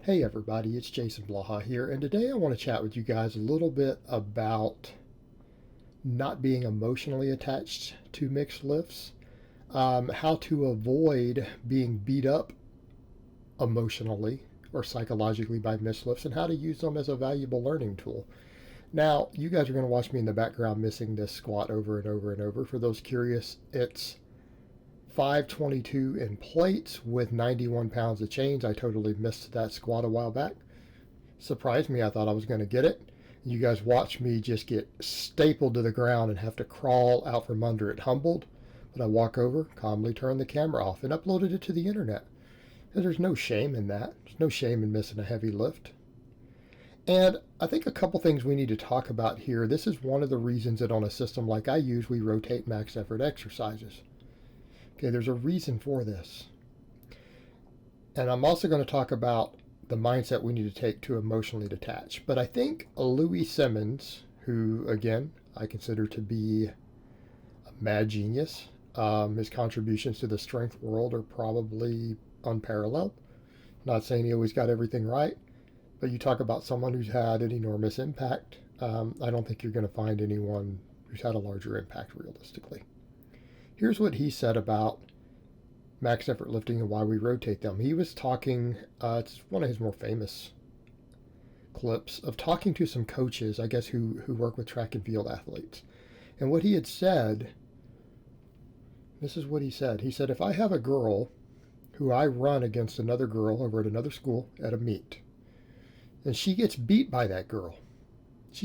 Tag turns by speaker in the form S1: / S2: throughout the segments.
S1: Hey everybody, it's Jason Blaha here, and today I want to chat with you guys a little bit about not being emotionally attached to mixed lifts, how to avoid being beat up emotionally or psychologically by mixed lifts, and how to use them as a valuable learning tool. Now, you guys are going to watch me in the background missing this squat over and over and over. For those curious, it's 522 in plates with 91 pounds of chains. I totally missed that squat a while back. Surprised me. I thought I was going to get it. You guys watch me just get stapled to the ground and have to crawl out from under it humbled. But I walk over, calmly turn the camera off, and uploaded it to the internet. And there's no shame in that. There's no shame in missing a heavy lift. And I think a couple things we need to talk about here. This is one of the reasons that on a system like I use, we rotate max effort exercises. Okay, there's a reason for this. And I'm also going to talk about the mindset we need to take to emotionally detach. But I think Louis Simmons, who, again, I consider to be a mad genius, his contributions to the strength world are probably unparalleled. Not saying he always got everything right, but you talk about someone who's had an enormous impact. I don't think you're going to find anyone who's had a larger impact realistically. Here's what he said about max effort lifting and why we rotate them. He was talking, it's one of his more famous clips, of talking to some coaches, I guess, who work with track and field athletes. And what he had said, this is what he said. He said, if I have a girl who I run against another girl over at another school at a meet, and she gets beat by that girl, do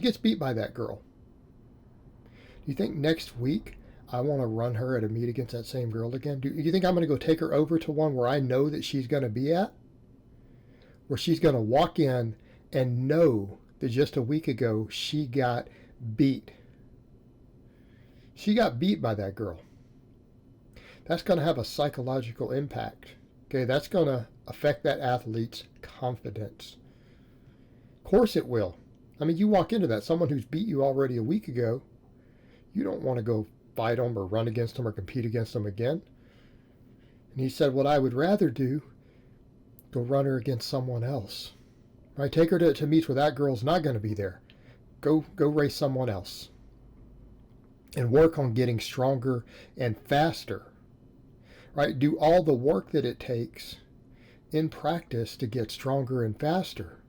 S1: you think next week I want to run her at a meet against that same girl again? Do you think I'm going to go take her over to one where I know that she's going to be at? Where she's going to walk in and know that just a week ago she got beat. She got beat by that girl. That's going to have a psychological impact. Okay, that's going to affect that athlete's confidence. Of course it will. I mean, you walk into that, someone who's beat you already a week ago, you don't want to go fight them or run against them or compete against them again. And he said, what I would rather do, go run her against someone else. Right? Take her to meets where that girl's not going to be there. Go race someone else. And work on getting stronger and faster. Right? Do all the work that it takes in practice to get stronger and faster.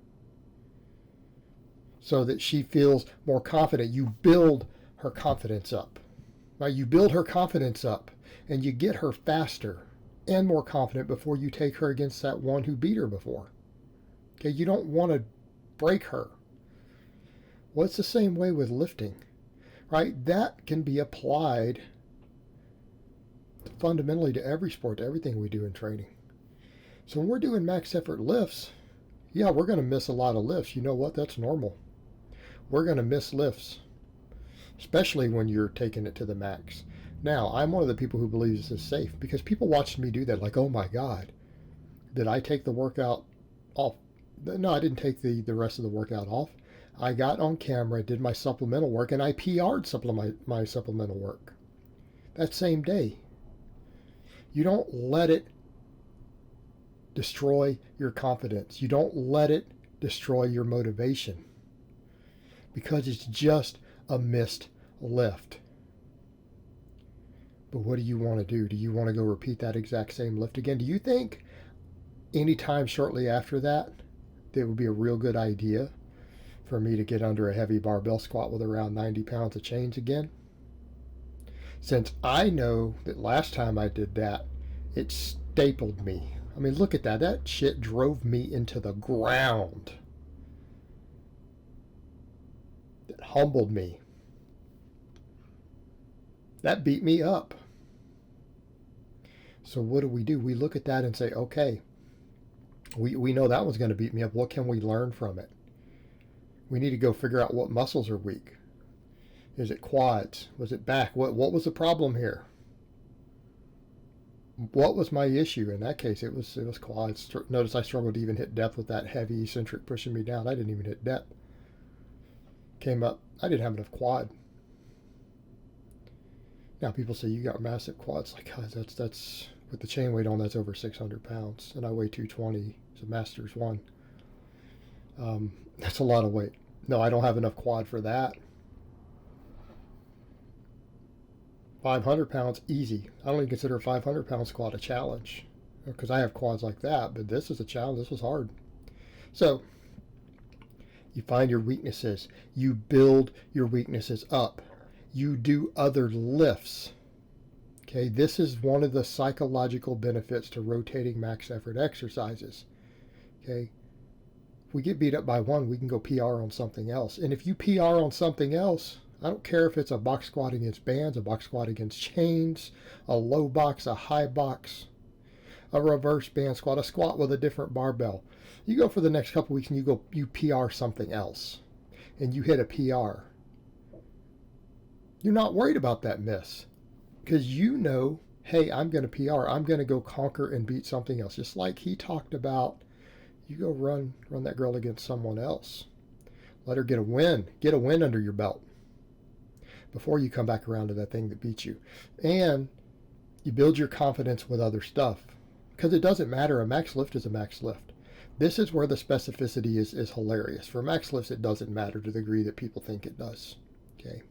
S1: So that she feels more confident. You build her confidence up. Right? You build her confidence up and you get her faster and more confident before you take her against that one who beat her before. Okay, you don't want to break her. Well, it's the same way with lifting, right? That can be applied fundamentally to every sport, to everything we do in training. So when we're doing max effort lifts, yeah, we're going to miss a lot of lifts. You know what? That's normal. We're going to miss lifts, especially when you're taking it to the max. Now, I'm one of the people who believes this is safe because people watched me do that like, oh my God, did I take the workout off? No, I didn't take the rest of the workout off. I got on camera, did my supplemental work, and I PR'd my supplemental work that same day. You don't let it destroy your confidence. You don't let it destroy your motivation because it's just a missed lift. But what do you want to do? Do you want to go repeat that exact same lift again? Do you think anytime shortly after that, it would be a real good idea for me to get under a heavy barbell squat with around 90 pounds of chains again? Since I know that last time I did that, it stapled me. I mean, look at that. That shit drove me into the ground. It humbled me. That beat me up. So what do? We look at that and say, okay, we know that one's going to beat me up. What can we learn from it? We need to go figure out what muscles are weak. Is it quads? Was it back? What was the problem here? What was my issue? In that case, it was quads. Notice I struggled to even hit depth with that heavy eccentric pushing me down. I didn't even hit depth. Came up, I didn't have enough quad. Now people say you got massive quads. Like, God, that's with the chain weight on, that's over 600 pounds, and I weigh 220. It's a Masters 1. That's a lot of weight. No, I don't have enough quad for that. 500 pounds, easy. I don't even consider a 500 pound squat a challenge because I have quads like that, but this is a challenge. This was hard. So you find your weaknesses, you build your weaknesses up, you do other lifts. Okay, this is one of the psychological benefits to rotating max effort exercises. Okay, if we get beat up by one, we can go PR on something else. And if you PR on something else, I don't care if it's a box squat against bands, a box squat against chains, a low box, a high box, a reverse band squat, a squat with a different barbell. You go for the next couple weeks and you PR something else and you hit a PR. You're not worried about that miss because you know, hey, I'm going to PR. I'm going to go conquer and beat something else. Just like he talked about, you go run that girl against someone else. Let her get a win. Get a win under your belt before you come back around to that thing that beat you. And you build your confidence with other stuff because it doesn't matter. A max lift is a max lift. This is where the specificity is hilarious. For max lifts, it doesn't matter to the degree that people think it does. Okay.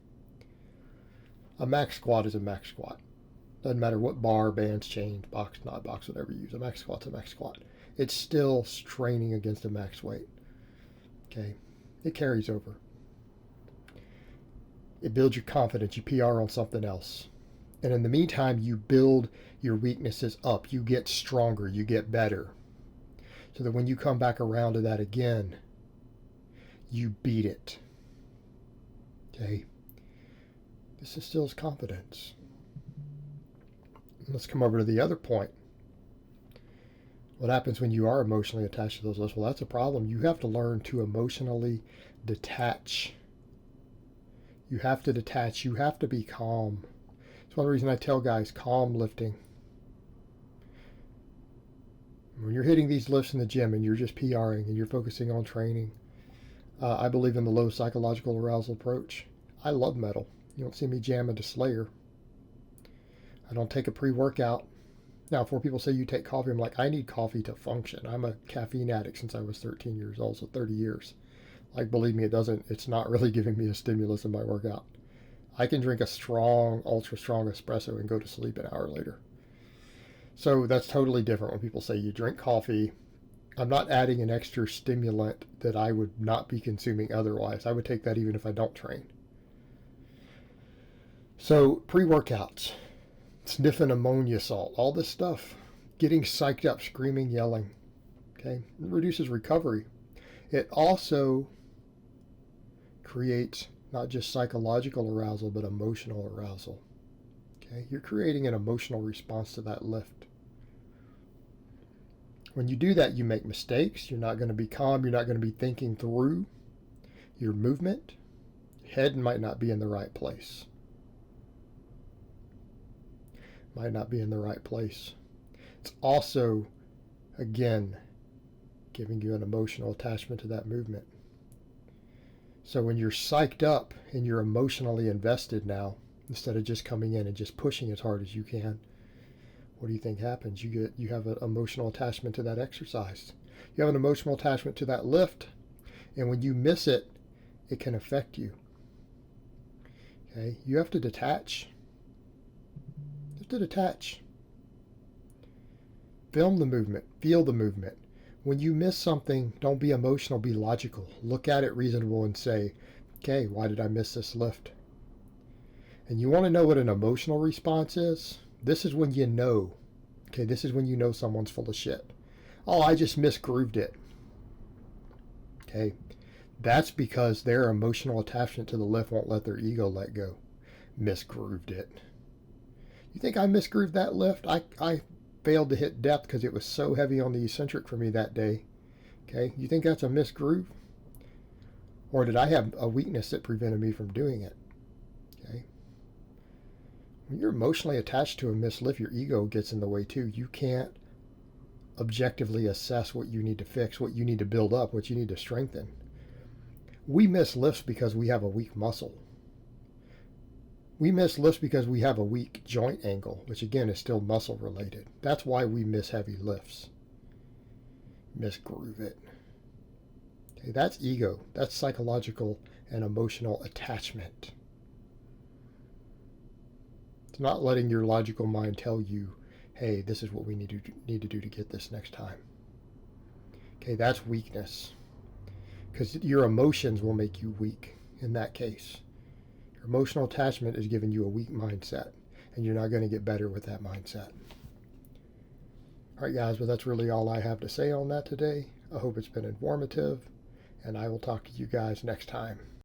S1: A max squat is a max squat. Doesn't matter what bar, bands, chains, box, not box, whatever you use. A max squat's a max squat. It's still straining against a max weight. Okay. It carries over. It builds your confidence. You PR on something else. And in the meantime, you build your weaknesses up. You get stronger. You get better. So that when you come back around to that again, you beat it. Okay? This instills confidence. Let's come over to the other point. What happens when you are emotionally attached to those lifts? Well, that's a problem. You have to learn to emotionally detach. You have to detach. You have to be calm. It's one reason I tell guys, calm lifting. When you're hitting these lifts in the gym and you're just PRing and you're focusing on training, I believe in the low psychological arousal approach. I love metal. You don't see me jamming to Slayer. I don't take a pre-workout. Now, before people say you take coffee, I'm like, I need coffee to function. I'm a caffeine addict since I was 13 years old, so 30 years. Like, believe me, it's not really giving me a stimulus in my workout. I can drink a strong, ultra strong espresso and go to sleep an hour later. So that's totally different when people say you drink coffee. I'm not adding an extra stimulant that I would not be consuming otherwise. I would take that even if I don't train. So pre-workouts, sniffing ammonia salt, all this stuff, getting psyched up, screaming, yelling, okay, it reduces recovery. It also creates not just psychological arousal, but emotional arousal. Okay, you're creating an emotional response to that lift. When you do that, you make mistakes. You're not going to be calm. You're not going to be thinking through your movement. Head might not be in the right place. Might not be in the right place. It's also, again, giving you an emotional attachment to that movement. So when you're psyched up and you're emotionally invested now, instead of just coming in and just pushing as hard as you can, what do you think happens? You have an emotional attachment to that exercise. You have an emotional attachment to that lift, and when you miss it, it can affect you. Okay, you have to detach. You have to detach. Film the movement. Feel the movement. When you miss something, don't be emotional, be logical. Look at it reasonable and say, okay, why did I miss this lift? And you want to know what an emotional response is? This is when you know. Okay, this is when you know someone's full of shit. Oh, I just misgrooved it. Okay, that's because their emotional attachment to the lift won't let their ego let go. Misgrooved it. You think I misgrooved that lift? I failed to hit depth because it was so heavy on the eccentric for me that day. Okay, you think that's a misgroove? Or did I have a weakness that prevented me from doing it? Okay. When you're emotionally attached to a missed lift, your ego gets in the way too. You can't objectively assess what you need to fix, what you need to build up, what you need to strengthen. We miss lifts because we have a weak muscle. We miss lifts because we have a weak joint angle, which again is still muscle related. That's why we miss heavy lifts. Misgroove it. Okay, that's ego. That's psychological and emotional attachment. It's not letting your logical mind tell you, hey, this is what we need to do to get this next time. Okay, that's weakness. Because your emotions will make you weak in that case. Your emotional attachment is giving you a weak mindset, and you're not going to get better with that mindset. All right, guys, well, that's really all I have to say on that today. I hope it's been informative, and I will talk to you guys next time.